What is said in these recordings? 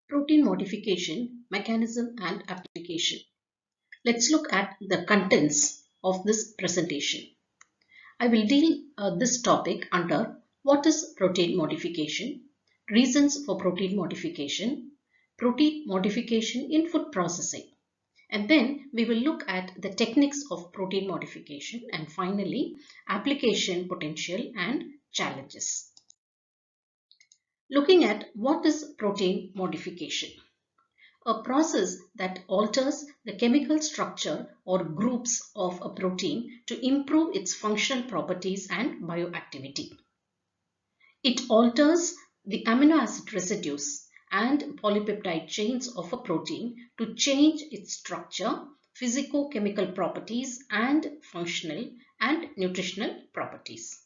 Protein modification, mechanism and application. Let's look at the contents of this presentation. I will deal this topic under what is protein modification, reasons for protein modification in food processing, and then we will look at the techniques of protein modification, and finally application potential and challenges. Looking at what is protein modification. A process that alters the chemical structure or groups of a protein to improve its functional properties and bioactivity. It alters the amino acid residues and polypeptide chains of a protein to change its structure, physicochemical properties, and functional and nutritional properties.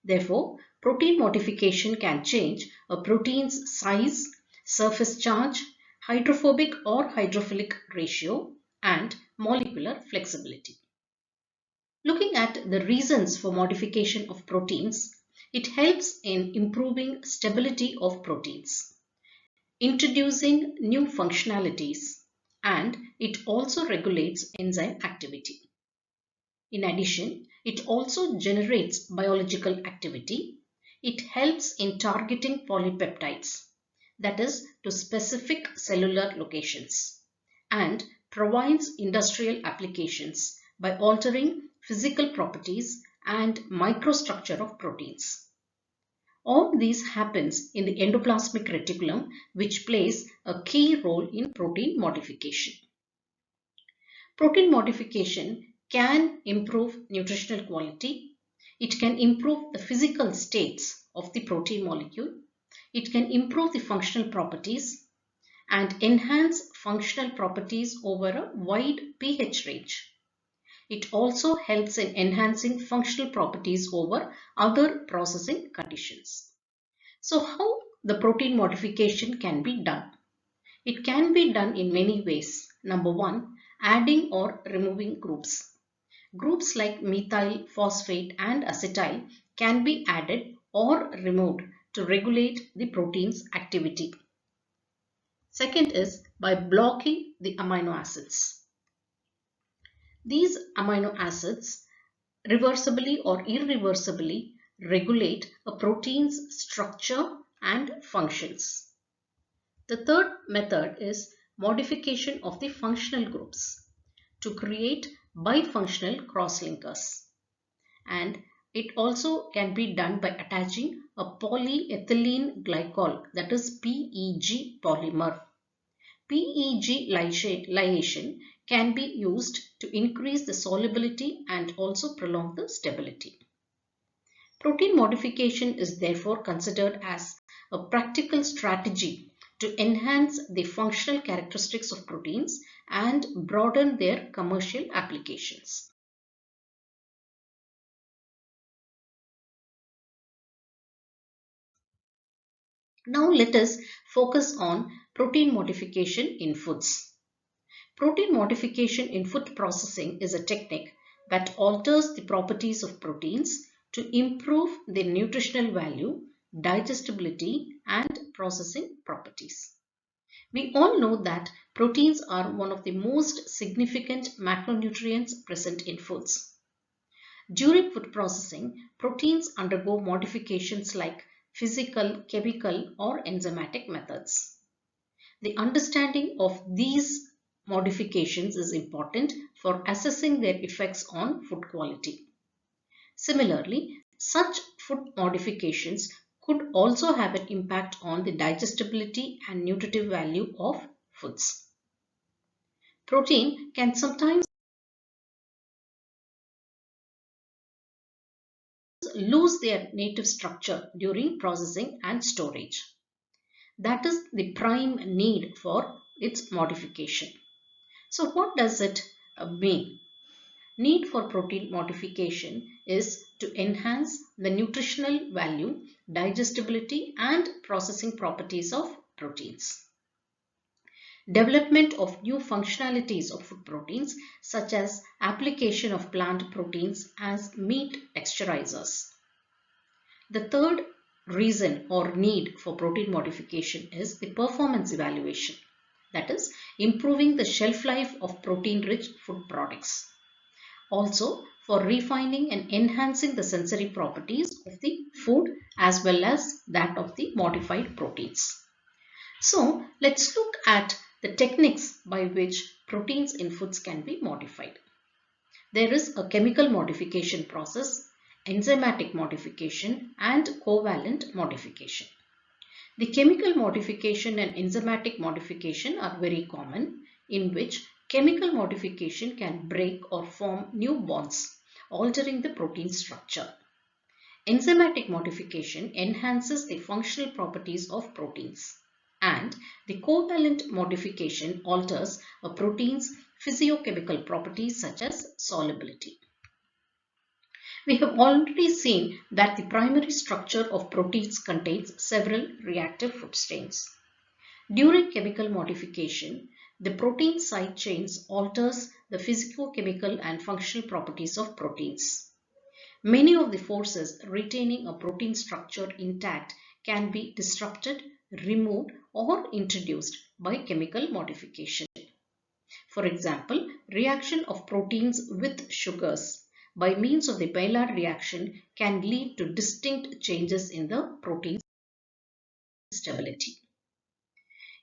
Therefore, protein modification can change a protein's size, surface charge, hydrophobic or hydrophilic ratio, and molecular flexibility. Looking at the reasons for modification of proteins, it helps in improving stability of proteins, introducing new functionalities, and it also regulates enzyme activity. In addition, it also generates biological activity. It helps in targeting polypeptides, that is, to specific cellular locations, and provides industrial applications by altering physical properties and microstructure of proteins. All this happens in the endoplasmic reticulum, which plays a key role in protein modification. Protein modification can improve nutritional quality. It can improve the physical states of the protein molecule. It can improve the functional properties and enhance functional properties over a wide pH range. It also helps in enhancing functional properties over other processing conditions. So how the protein modification can be done? It can be done in many ways. Number one, adding or removing groups. Groups like methyl, phosphate and acetyl can be added or removed to regulate the protein's activity. Second is by blocking the amino acids. These amino acids reversibly or irreversibly regulate a protein's structure and functions. The third method is modification of the functional groups to create bifunctional crosslinkers, and it also can be done by attaching a polyethylene glycol, that is PEG polymer. PEG ligation can be used to increase the solubility and also prolong the stability. Protein modification is therefore considered as a practical strategy to enhance the functional characteristics of proteins and broaden their commercial applications. Now let us focus on protein modification in foods. Protein modification in food processing is a technique that alters the properties of proteins to improve their nutritional value, digestibility, and processing properties. We all know that proteins are one of the most significant macronutrients present in foods. During food processing, proteins undergo modifications like physical, chemical, or enzymatic methods. The understanding of these modifications is important for assessing their effects on food quality. Similarly, such food modifications could also have an impact on the digestibility and nutritive value of foods. Protein can sometimes lose their native structure during processing and storage. That is the prime need for its modification. So what does it mean? Need for protein modification is to enhance the nutritional value, digestibility and processing properties of proteins. Development of new functionalities of food proteins, such as application of plant proteins as meat texturizers. The third reason or need for protein modification is the performance evaluation. That is, improving the shelf life of protein-rich food products. Also, for refining and enhancing the sensory properties of the food as well as that of the modified proteins. So, let's look at the techniques by which proteins in foods can be modified. There is a chemical modification process, enzymatic modification, and covalent modification. The chemical modification and enzymatic modification are very common, in which chemical modification can break or form new bonds, altering the protein structure. Enzymatic modification enhances the functional properties of proteins, and the covalent modification alters a protein's physiochemical properties such as solubility. We have already seen that the primary structure of proteins contains several reactive food stains. During chemical modification, the protein side chains alters the physicochemical and functional properties of proteins. Many of the forces retaining a protein structure intact can be disrupted, removed, or introduced by chemical modification. For example, reaction of proteins with sugars by means of the Maillard reaction can lead to distinct changes in the protein stability.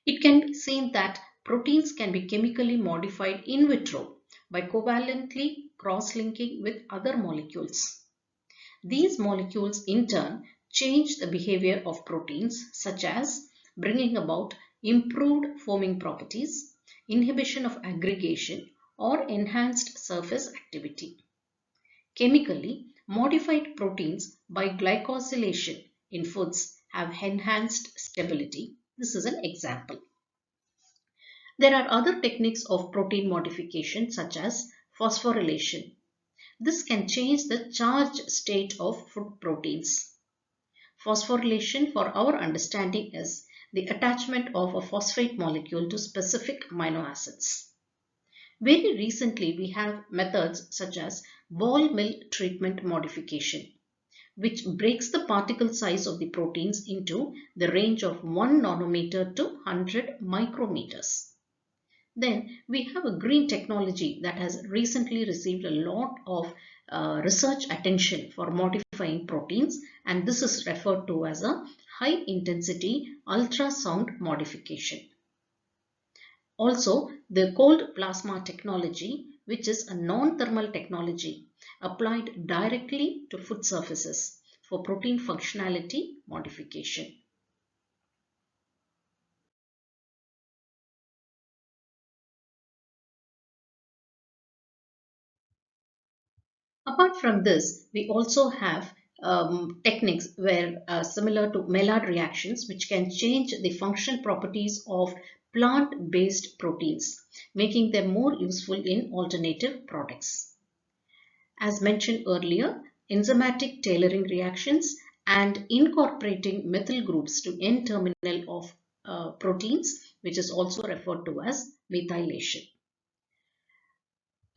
It can be seen that proteins can be chemically modified in vitro by covalently cross-linking with other molecules. These molecules in turn change the behavior of proteins, such as bringing about improved forming properties, inhibition of aggregation, or enhanced surface activity. Chemically modified proteins by glycosylation in foods have enhanced stability. This is an example. There are other techniques of protein modification such as phosphorylation. This can change the charged state of food proteins. Phosphorylation, for our understanding, is the attachment of a phosphate molecule to specific amino acids. Very recently, we have methods such as ball mill treatment modification, which breaks the particle size of the proteins into the range of 1 nanometer to 100 micrometers. Then we have a green technology that has recently received a lot of research attention for modifying proteins, and this is referred to as a high intensity ultrasound modification. Also, the cold plasma technology, which is a non-thermal technology applied directly to food surfaces for protein functionality modification. Apart from this, we also have techniques where similar to Maillard reactions, which can change the functional properties of plant-based proteins, making them more useful in alternative products. As mentioned earlier, enzymatic tailoring reactions and incorporating methyl groups to N-terminal of proteins, which is also referred to as methylation.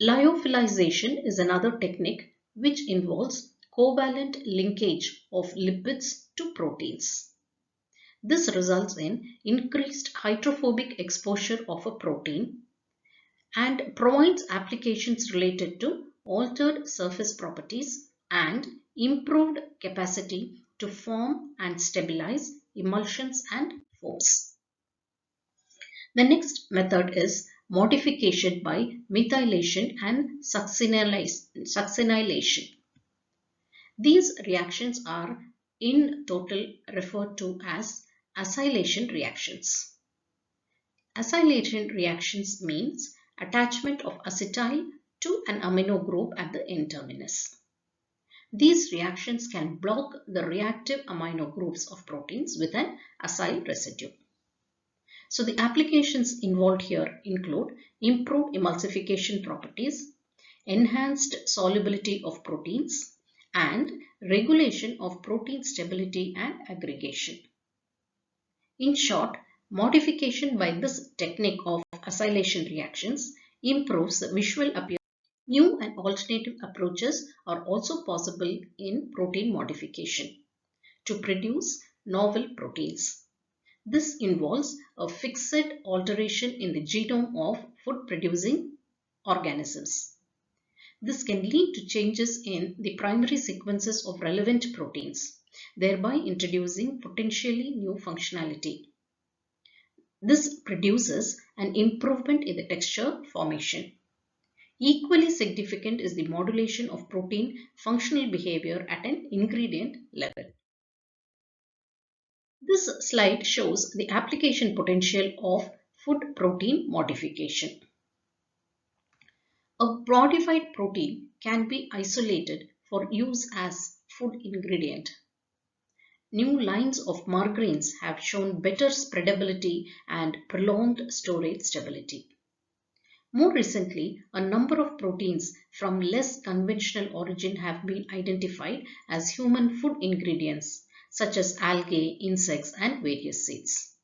Lyophilization is another technique which involves covalent linkage of lipids to proteins. This results in increased hydrophobic exposure of a protein and provides applications related to altered surface properties and improved capacity to form and stabilize emulsions and foams. The next method is modification by methylation and succinylation. These reactions are in total referred to as acylation reactions. Acylation reactions means attachment of acetyl to an amino group at the N-terminus. These reactions can block the reactive amino groups of proteins with an acyl residue. So the applications involved here include improved emulsification properties, enhanced solubility of proteins, and regulation of protein stability and aggregation. In short, modification by this technique of acylation reactions improves the visual appearance. New and alternative approaches are also possible in protein modification. to produce novel proteins. This involves a fixed alteration in the genome of food-producing organisms. This can lead to changes in the primary sequences of relevant proteins, thereby introducing potentially new functionality. This produces an improvement in the texture formation. Equally significant is the modulation of protein functional behavior at an ingredient level. This slide shows the application potential of food protein modification. A modified protein can be isolated for use as food ingredient. New lines of margarines have shown better spreadability and prolonged storage stability. More recently, a number of proteins from less conventional origin have been identified as human food ingredients, such as algae, insects, and various seeds.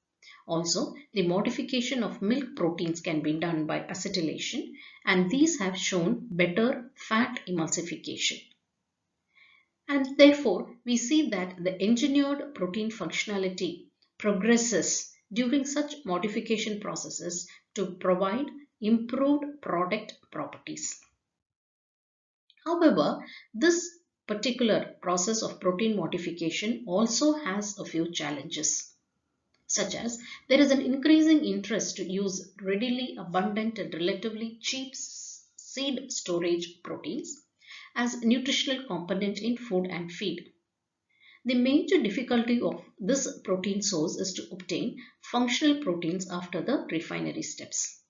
Also, the modification of milk proteins can be done by acetylation, and these have shown better fat emulsification. And therefore, we see that the engineered protein functionality progresses during such modification processes to provide improved product properties. However, this particular process of protein modification also has a few challenges, such as there is an increasing interest to use readily abundant and relatively cheap seed storage proteins as nutritional component in food and feed. The major difficulty of this protein source is to obtain functional proteins after the refinery steps.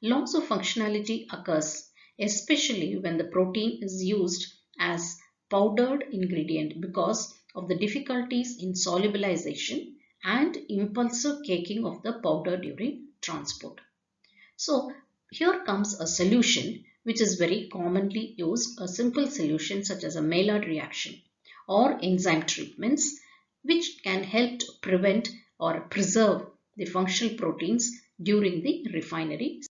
Loss of functionality occurs especially when the protein is used as powdered ingredient because of the difficulties in solubilization and impulsive caking of the powder during transport. So here comes a solution which is very commonly used, a simple solution such as a Maillard reaction or enzyme treatments, which can help to prevent or preserve the functional proteins during the refinery